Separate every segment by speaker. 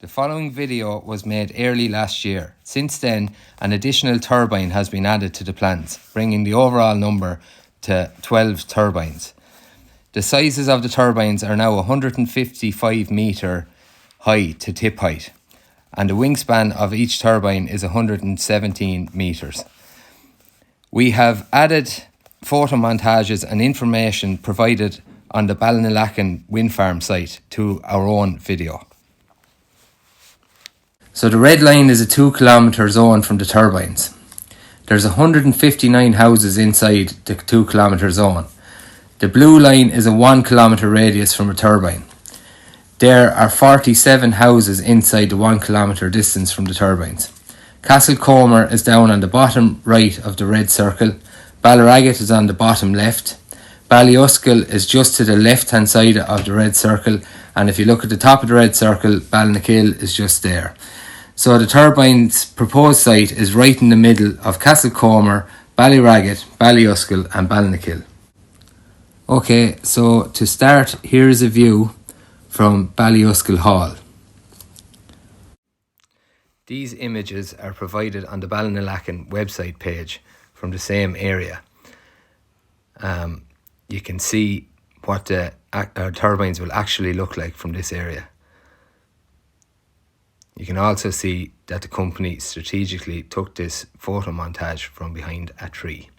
Speaker 1: The following video was made early last year. Since then, an additional turbine has been added to the plans, bringing the overall number to 12 turbines. The sizes of the turbines are now 155 metre high to tip height, and the wingspan of each turbine is 117 metres. We have added photo montages and information provided on the Ballynalacken wind farm site to our own video. So the red line is a 2 kilometre zone from the turbines. There's 159 houses inside the 2 kilometre zone. The blue line is a 1 kilometre radius from a turbine. There are 47 houses inside the 1 kilometre distance from the turbines. Castlecomer is down on the bottom right of the red circle. Ballyragget is on the bottom left. Ballyuskle is just to the left hand side of the red circle, and if you look at the top of the red circle, Ballynalacken is just there. So the turbine's proposed site is right in the middle of Castlecomer, Ballyragget, Ballyuskle and Ballynalacken. Okay, so to start, here's a view from Ballyuskle Hall. These images are provided on the Ballynalacken website page from the same area. You can see what our turbines will actually look like from this area. You can also see that the company strategically took this photo montage from behind a tree.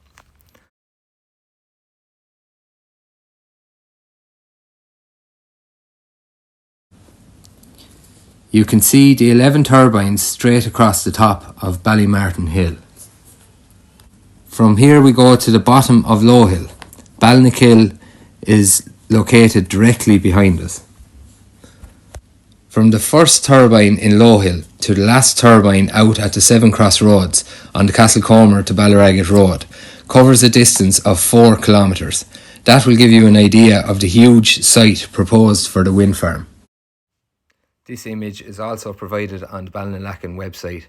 Speaker 1: You can see the 11 turbines straight across the top of Ballymartin Hill. From here we go to the bottom of Low Hill. Ballynalacken is located directly behind us. From the first turbine in Low Hill to the last turbine out at the 7 crossroads on the Castlecomer to Ballyragget Road covers a distance of 4 kilometres. That will give you an idea of the huge site proposed for the wind farm. This image is also provided on the Ballynalacken website.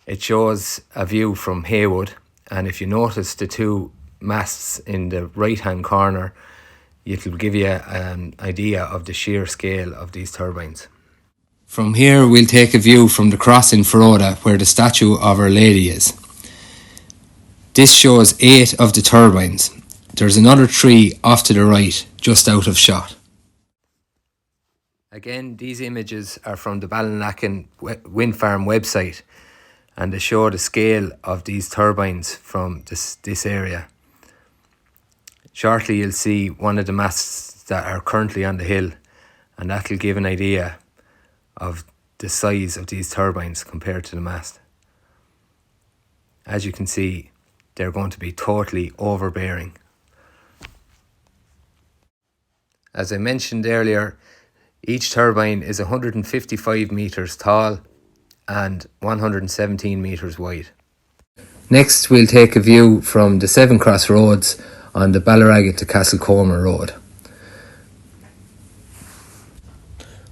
Speaker 1: It shows a view from Haywood, and if you notice the 2 masts in the right hand corner, it will give you an idea of the sheer scale of these turbines. From here we'll take a view from the cross in Feroda where the statue of Our Lady is. This shows 8 of the turbines. There's another 3 off to the right, just out of shot. Again, these images are from the Ballynalacken wind farm website, and they show the scale of these turbines from this area. Shortly you'll see one of the masts that are currently on the hill, and that will give an idea of the size of these turbines compared to the mast. As you can see, they're going to be totally overbearing. As I mentioned earlier, each turbine is 155 metres tall and 117 metres wide. Next we'll take a view from the 7 crossroads on the Ballyragget to Castlecomer road.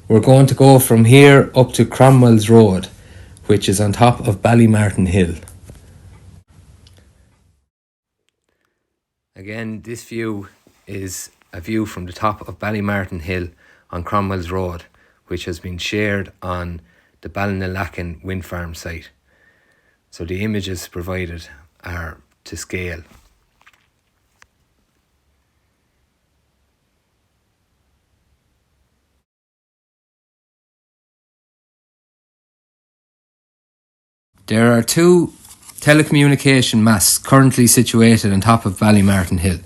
Speaker 1: We're going to go from here up to Cromwell's Road, which is on top of Ballymartin Hill. Again, this view is a view from the top of Ballymartin Hill on Cromwell's Road, which has been shared on the Ballynalacken wind farm site. So the images provided are to scale. There are 2 telecommunication masts currently situated on top of Ballymartin Hill.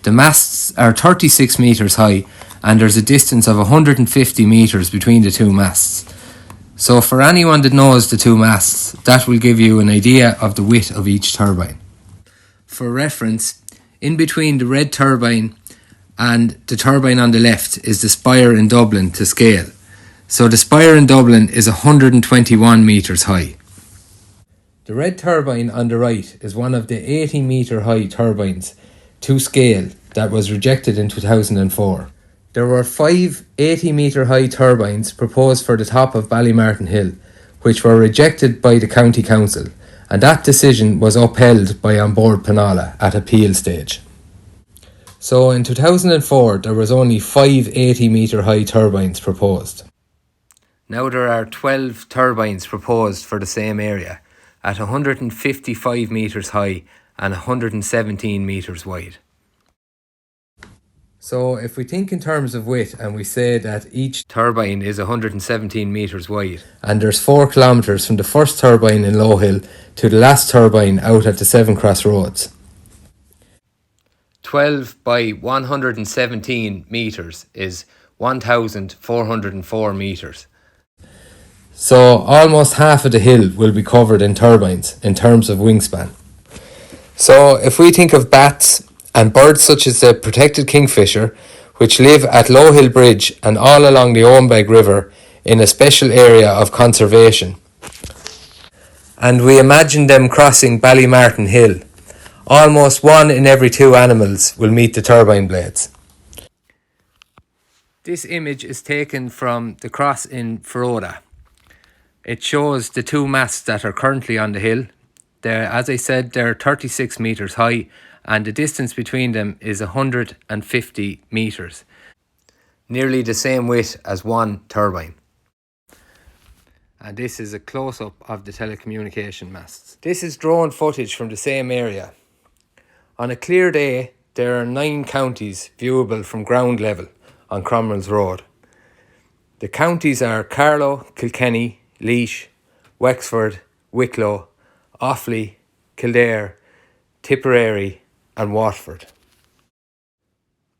Speaker 1: The masts are 36 metres high, and there's a distance of 150 metres between the 2 masts. So for anyone that knows the 2 masts, that will give you an idea of the width of each turbine. For reference, in between the red turbine and the turbine on the left is the spire in Dublin to scale. So the spire in Dublin is 121 metres high. The red turbine on the right is one of the 80 metre high turbines to scale that was rejected in 2004. There were 5 80 metre high turbines proposed for the top of Ballymartin Hill, which were rejected by the County Council, and that decision was upheld by An Bord Pleanála at appeal stage. So in 2004 there was only 5 80 metre high turbines proposed. Now there are 12 turbines proposed for the same area at 155 metres high and 117 metres wide. So if we think in terms of width and we say that each turbine is 117 metres wide and there's 4 kilometres from the first turbine in Low Hill to the last turbine out at the Seven Cross Roads. 12 by 117 metres is 1,404 metres. So almost half of the hill will be covered in turbines in terms of wingspan. So if we think of bats and birds such as the protected kingfisher, which live at Low Hill Bridge and all along the Owenbeg River in a special area of conservation, and we imagine them crossing Ballynalacken Hill, almost 1 in every 2 animals will meet the turbine blades. This image is taken from the cross in Feroda. It shows the 2 masts that are currently on the hill. As I said, they're 36 metres high and the distance between them is 150 metres. Nearly the same width as 1 turbine. And this is a close-up of the telecommunication masts. This is drone footage from the same area. On a clear day, there are 9 counties viewable from ground level on Cromwell's Road. The counties are Carlow, Kilkenny, Laois, Wexford, Wicklow, Offaly, Kildare, Tipperary and Waterford.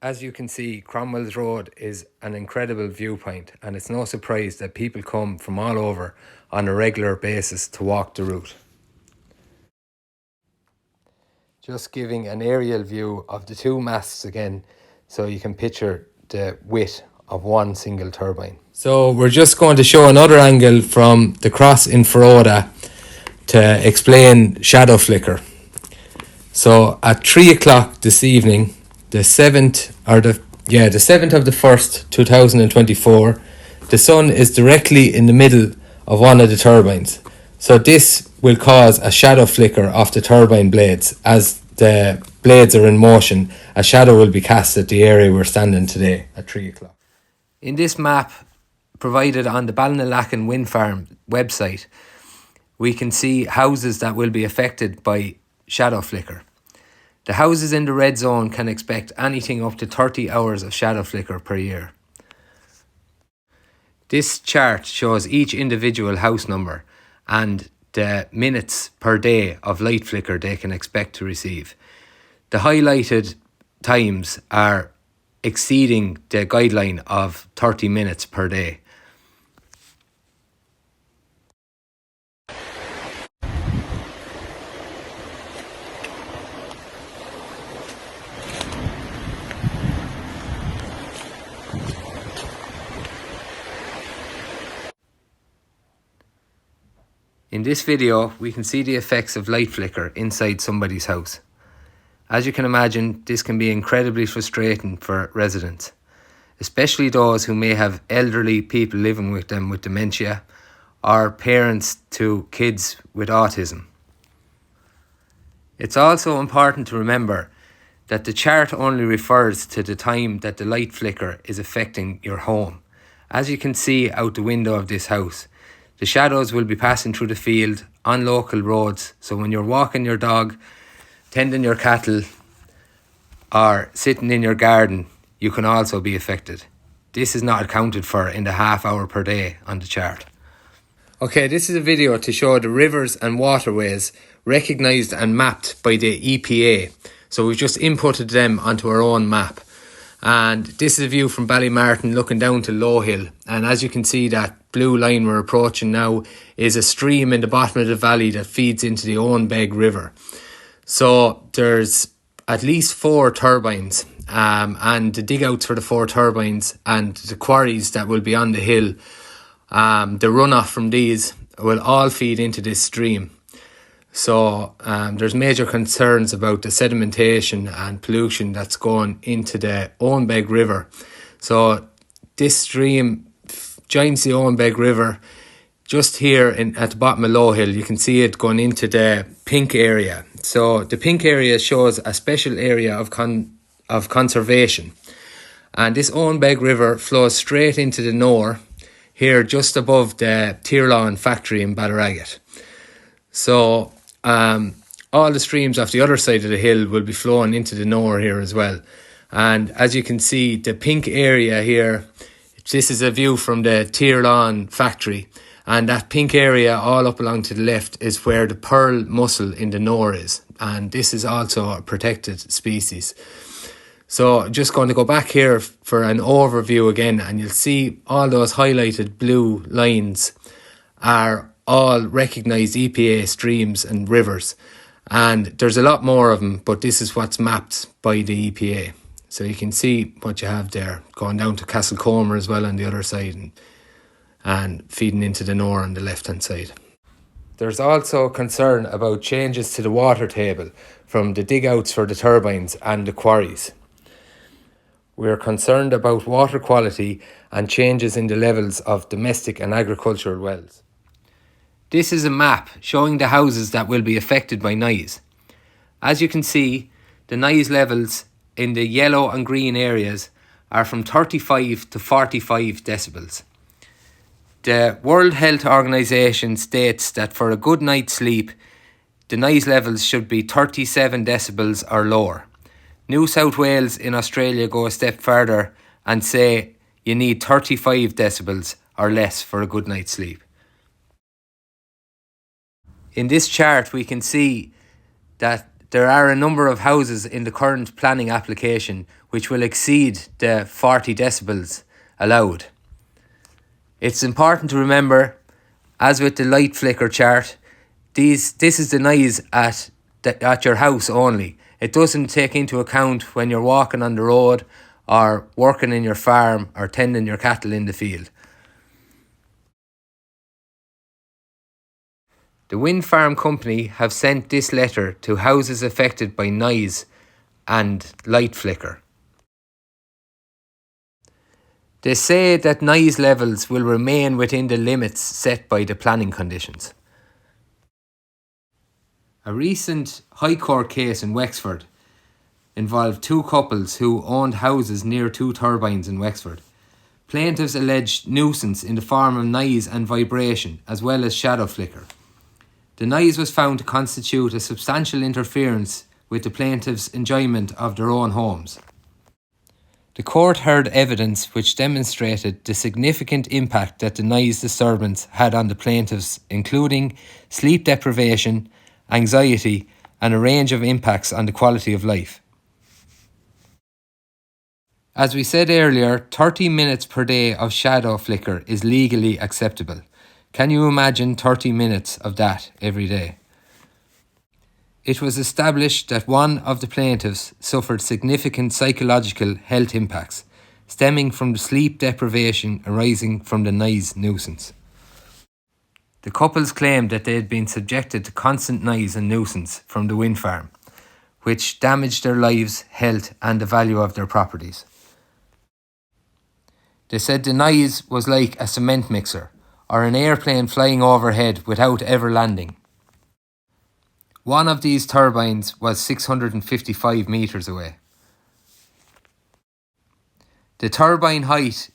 Speaker 1: As you can see, Cromwell's Road is an incredible viewpoint and it's no surprise that people come from all over on a regular basis to walk the route. Just giving an aerial view of the 2 masts again so you can picture the width of 1 single turbine. So we're just going to show another angle from the cross in Feroda to explain shadow flicker. So at 3 o'clock this evening, the 7th of the 1st, 2024, the sun is directly in the middle of one of the turbines. So this will cause a shadow flicker off the turbine blades. As the blades are in motion, a shadow will be cast at the area we're standing today at 3 o'clock. In this map provided on the Ballynalacken wind farm website, we can see houses that will be affected by shadow flicker. The houses in the red zone can expect anything up to 30 hours of shadow flicker per year. This chart shows each individual house number and the minutes per day of light flicker they can expect to receive. The highlighted times are exceeding the guideline of 30 minutes per day. In this video, we can see the effects of light flicker inside somebody's house. As you can imagine, this can be incredibly frustrating for residents, especially those who may have elderly people living with them with dementia or parents to kids with autism. It's also important to remember that the chart only refers to the time that the light flicker is affecting your home. As you can see out the window of this house, the shadows will be passing through the field on local roads, so when you're walking your dog, tending your cattle or sitting in your garden, you can also be affected. This is not accounted for in the half hour per day on the chart. Okay, this is a video to show the rivers and waterways recognised and mapped by the EPA. So we've just inputted them onto our own map. And this is a view from Ballymaracken looking down to Low Hill. And as you can see, that blue line we're approaching now is a stream in the bottom of the valley that feeds into the Owenbeg River. So there's at least 4 turbines and the dig outs for the 4 turbines and the quarries that will be on the hill, the runoff from these will all feed into this stream. So there's major concerns about the sedimentation and pollution that's going into the Owenbeg River. So this stream joins the Owenbeg River just here at the bottom of Low Hill. You can see it going into the pink area. So the pink area shows a special area of conservation. And this Owenbeg River flows straight into the Nore. here just above the Tirlawn factory in Ballynalacken. So all the streams off the other side of the hill will be flowing into the Nore here as well. And as you can see, the pink area here, this is a view from the Tirlawn factory. And that pink area all up along to the left is where the pearl mussel in the Nore is. And this is also a protected species. So just going to go back here for an overview again, and you'll see all those highlighted blue lines are all recognised EPA streams and rivers. And there's a lot more of them, but this is what's mapped by the EPA. So you can see what you have there, going down to Castlecomer as well on the other side, and feeding into the Nore on the left-hand side. There's also concern about changes to the water table from the dig-outs for the turbines and the quarries. We are concerned about water quality and changes in the levels of domestic and agricultural wells. This is a map showing the houses that will be affected by noise. As you can see, the noise levels in the yellow and green areas are from 35 to 45 decibels. The World Health Organization states that for a good night's sleep, the noise levels should be 37 decibels or lower. New South Wales in Australia go a step further and say you need 35 decibels or less for a good night's sleep. In this chart we can see that there are a number of houses in the current planning application which will exceed the 40 decibels allowed. It's important to remember, as with the light flicker chart, this is the noise at your house only. It doesn't take into account when you're walking on the road or working in your farm or tending your cattle in the field. The wind farm company have sent this letter to houses affected by noise and light flicker. They say that noise levels will remain within the limits set by the planning conditions. A recent High Court case in Wexford involved two couples who owned houses near two turbines in Wexford. Plaintiffs alleged nuisance in the form of noise and vibration as well as shadow flicker. The noise was found to constitute a substantial interference with the plaintiffs' enjoyment of their own homes. The court heard evidence which demonstrated the significant impact that the noise disturbance had on the plaintiffs, including sleep deprivation, anxiety, and a range of impacts on the quality of life. As we said earlier, 30 minutes per day of shadow flicker is legally acceptable. Can you imagine 30 minutes of that every day? It was established that one of the plaintiffs suffered significant psychological health impacts stemming from the sleep deprivation arising from the noise nuisance. The couples claimed that they had been subjected to constant noise and nuisance from the wind farm, which damaged their lives, health, and the value of their properties. They said the noise was like a cement mixer or an airplane flying overhead without ever landing. One of these turbines was 655 metres away. The turbine height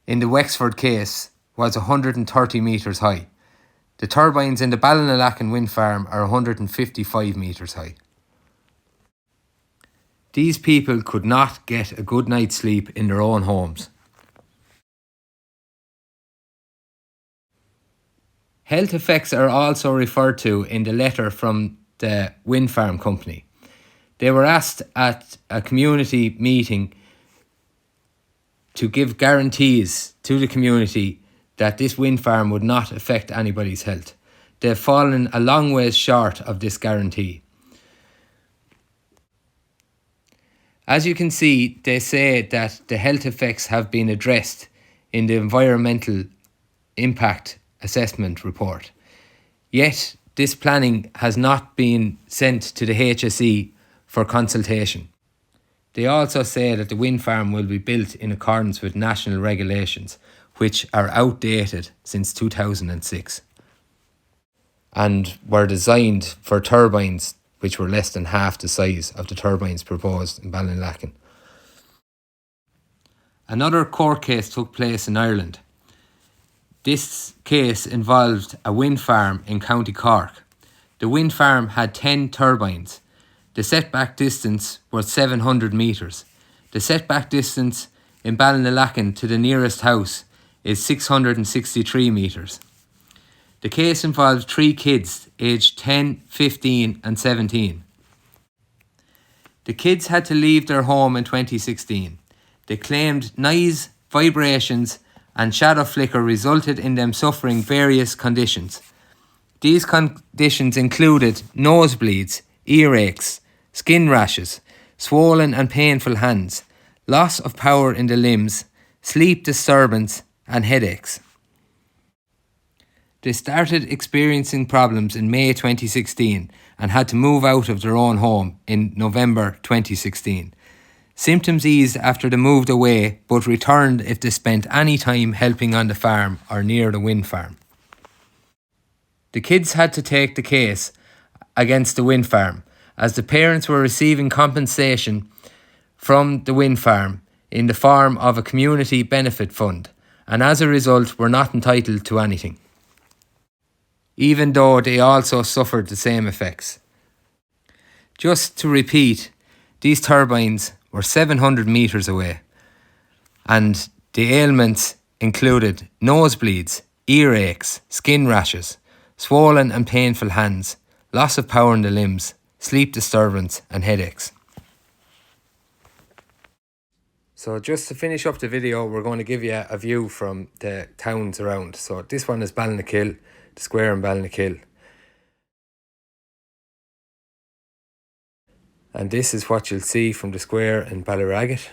Speaker 1: in the Wexford case was 130 metres high. The turbines in the Ballynalacken wind farm are 155 metres high. These people could not get a good night's sleep in their own homes. Health effects are also referred to in the letter from the wind farm company. They were asked at a community meeting to give guarantees to the community that this wind farm would not affect anybody's health. They've fallen a long ways short of this guarantee. As you can see, they say that the health effects have been addressed in the environmental impact assessment report. Yet, this planning has not been sent to the HSE for consultation. They also say that the wind farm will be built in accordance with national regulations, which are outdated since 2006 and were designed for turbines which were less than half the size of the turbines proposed in Ballynalacken. Another court case took place in Ireland. This case involved a wind farm in County Cork. The wind farm had 10 turbines. The setback distance was 700 metres. The setback distance in Ballynalacken to the nearest house is 663 metres. The case involved 3 kids aged 10, 15 and 17. The kids had to leave their home in 2016. They claimed noise, vibrations and shadow flicker resulted in them suffering various conditions. These conditions included nosebleeds, earaches, skin rashes, swollen and painful hands, loss of power in the limbs, sleep disturbance and headaches. They started experiencing problems in May 2016 and had to move out of their own home in November 2016. Symptoms eased after they moved away but returned if they spent any time helping on the farm or near the wind farm. The kids had to take the case against the wind farm as the parents were receiving compensation from the wind farm in the form of a community benefit fund and as a result were not entitled to anything, even though they also suffered the same effects. Just to repeat, these turbines were 700 metres away and the ailments included nosebleeds, earaches, skin rashes, swollen and painful hands, loss of power in the limbs, sleep disturbance and headaches. So just to finish up the video, we're going to give you a view from the towns around. So this one is Ballynalacken, the square in Ballynalacken. And this is what you'll see from the square in Ballynalacken.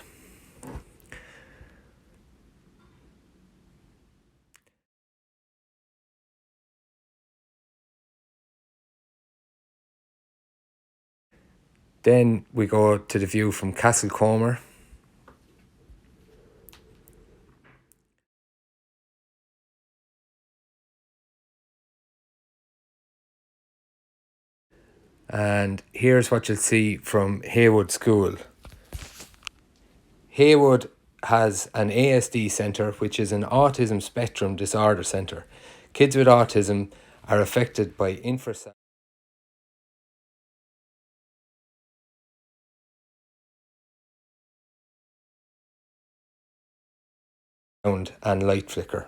Speaker 1: Then we go to the view from Castlecomer. And here's what you'll see from Haywood School. Haywood has an ASD centre, which is an autism spectrum disorder centre. Kids with autism are affected by infrasound and light flicker.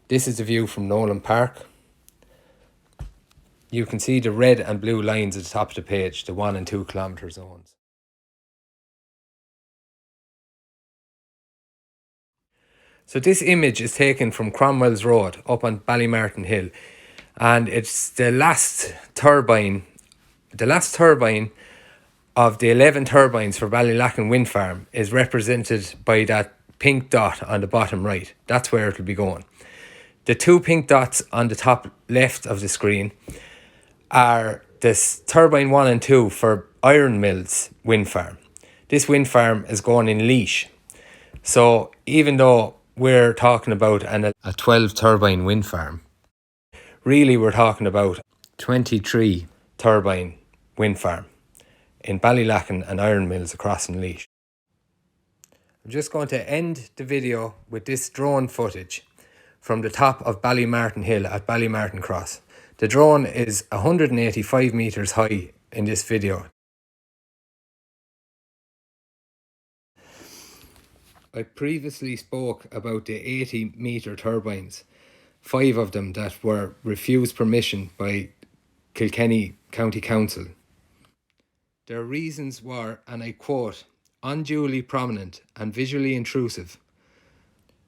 Speaker 1: This is the view from Nolan Park. You can see the red and blue lines at the top of the page, the 1 and 2 kilometre zones. So this image is taken from Cromwell's Road up on Ballymartin Hill, and it's the last turbine of the 11 turbines for Ballynalacken wind farm is represented by that pink dot on the bottom right. That's where it'll be going. The 2 pink dots on the top left of the screen are this turbine 1 and 2 for Iron Mills wind farm. This wind farm is going in Laois. So even though we're talking about a 12 turbine wind farm, really we're talking about 23 turbine wind farm in Ballynalacken and Iron Mills across in Laois. I'm just going to end the video with this drone footage from the top of Ballymartin Hill at Ballymartin Cross. The drone is 185 metres high in this video. I previously spoke about the 80 metre turbines, 5 of them that were refused permission by Kilkenny County Council. Their reasons were, and I quote, unduly prominent and visually intrusive,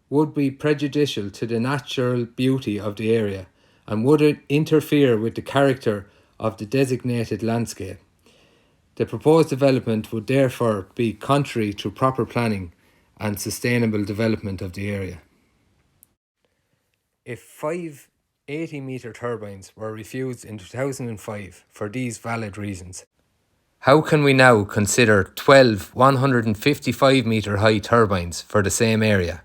Speaker 1: would be prejudicial to the natural beauty of the area and would interfere with the character of the designated landscape. The proposed development would therefore be contrary to proper planning and sustainable development of the area. If 5 80-metre turbines were refused in 2005 for these valid reasons, how can we now consider 12 155-metre high turbines for the same area?